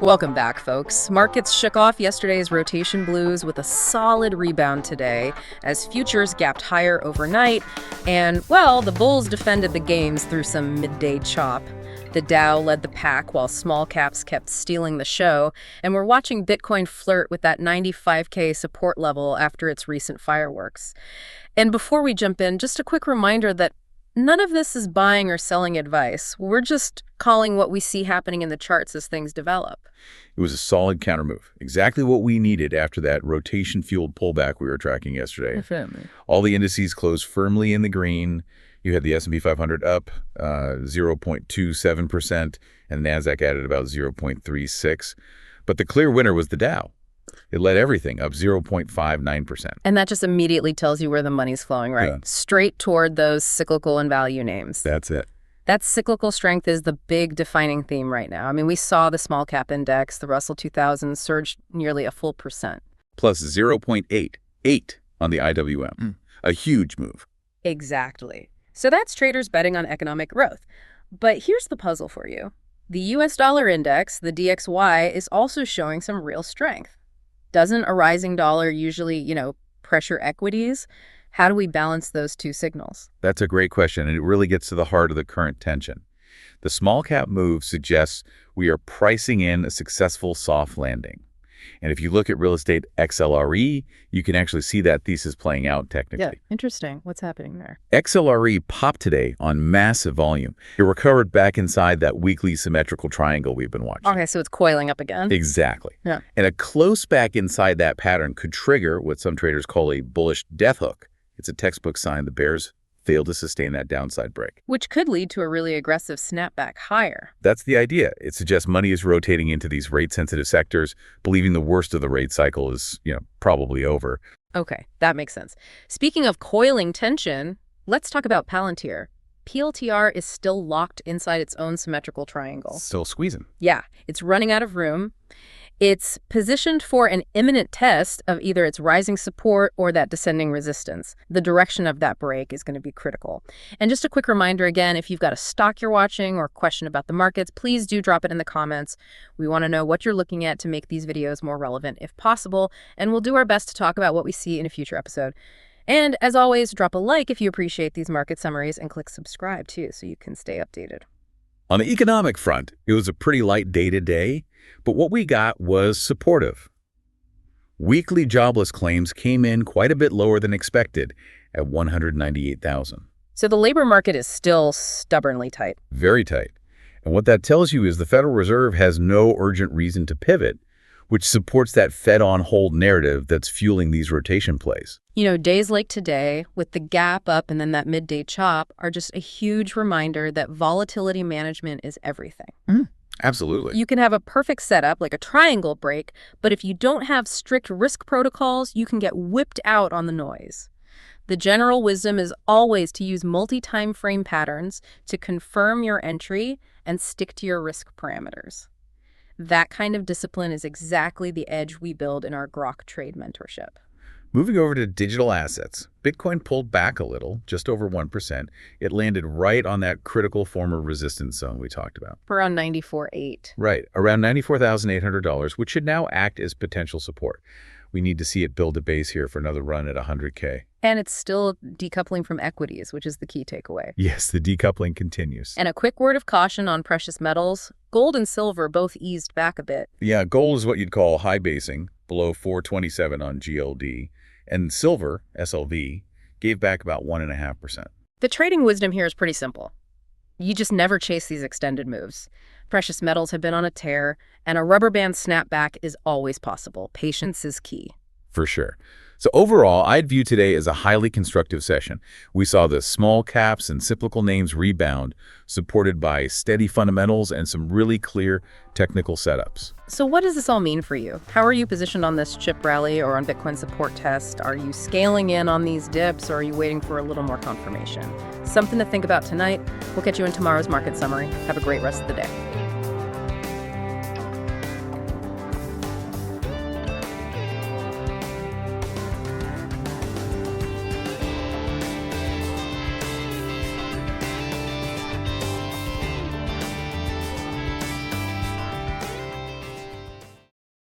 Welcome back, folks. Markets shook off yesterday's rotation blues with a solid rebound today as futures gapped higher overnight. And, well, the bulls defended the gains through some midday chop. The Dow led the pack while small caps kept stealing the show. And we're watching Bitcoin flirt with that 95K support level after its recent fireworks. And before we jump in, just a quick reminder that none of this is buying or selling advice. We're just calling what we see happening in the charts as things develop. It was a solid counter move, exactly what we needed after that rotation-fueled pullback we were tracking yesterday. Definitely. All the indices closed firmly in the green. You had the S&P 500 up 0.27%, and NASDAQ added about 0.36%. But the clear winner was the Dow. It led everything up 0.59%. And that just immediately tells you where the money's flowing, right? Yeah. Straight toward those cyclical and value names. That's it. That cyclical strength is the big defining theme right now. I mean, we saw the small cap index, the Russell 2000, surge nearly a full percent. Plus 0.88 on the IWM. A huge move. Exactly. So that's traders betting on economic growth. But here's the puzzle for you. The US dollar index, the DXY, is also showing some real strength. Doesn't a rising dollar usually, pressure equities? How do we balance those two signals? That's a great question, and it really gets to the heart of the current tension. The small cap move suggests we are pricing in a successful soft landing. And if you look at real estate XLRE, you can actually see that thesis playing out technically. Yeah, interesting. What's happening there? XLRE popped today on massive volume. It recovered back inside that weekly symmetrical triangle we've been watching. Okay, so it's coiling up again? Exactly. Yeah. And a close back inside that pattern could trigger what some traders call a bullish death hook. It's a textbook sign the bears failed to sustain that downside break. Which could lead to a really aggressive snapback higher. That's the idea. It suggests money is rotating into these rate-sensitive sectors, believing the worst of the rate cycle is, probably over. Okay, that makes sense. Speaking of coiling tension, let's talk about Palantir. PLTR is still locked inside its own symmetrical triangle. Still squeezing. Yeah, it's running out of room. It's positioned for an imminent test of either its rising support or that descending resistance. The direction of that break is going to be critical. And just a quick reminder again, if you've got a stock you're watching or a question about the markets, please do drop it in the comments. We want to know what you're looking at to make these videos more relevant if possible, and we'll do our best to talk about what we see in a future episode. And as always, drop a like if you appreciate these market summaries and click subscribe too so you can stay updated. On the economic front, it was a pretty light day today, but what we got was supportive. Weekly jobless claims came in quite a bit lower than expected at 198,000. So the labor market is still stubbornly tight. Very tight. And what that tells you is the Federal Reserve has no urgent reason to pivot, which supports that Fed on hold narrative that's fueling these rotation plays. Days like today, with the gap up and then that midday chop, are just a huge reminder that volatility management is everything. Absolutely. You can have a perfect setup, like a triangle break, but if you don't have strict risk protocols, you can get whipped out on the noise. The general wisdom is always to use multi-time frame patterns to confirm your entry and stick to your risk parameters. That kind of discipline is exactly the edge we build in our Grok Trade mentorship. Moving over to digital assets, Bitcoin pulled back a little, just over 1%. It landed right on that critical former resistance zone we talked about. Around 94.8. Right, around $94,800, which should now act as potential support. We need to see it build a base here for another run at 100K. And it's still decoupling from equities, which is the key takeaway. Yes, the decoupling continues. And a quick word of caution on precious metals. Gold and silver both eased back a bit. Yeah, gold is what you'd call high basing, below 427 on GLD. And silver, SLV, gave back about 1.5%. The trading wisdom here is pretty simple. You just never chase these extended moves. Precious metals have been on a tear, and a rubber band snapback is always possible. Patience is key. For sure. So overall, I'd view today as a highly constructive session. We saw the small caps and cyclical names rebound, supported by steady fundamentals and some really clear technical setups. So what does this all mean for you? How are you positioned on this chip rally or on Bitcoin support test? Are you scaling in on these dips, or are you waiting for a little more confirmation? Something to think about tonight. We'll catch you in tomorrow's market summary. Have a great rest of the day.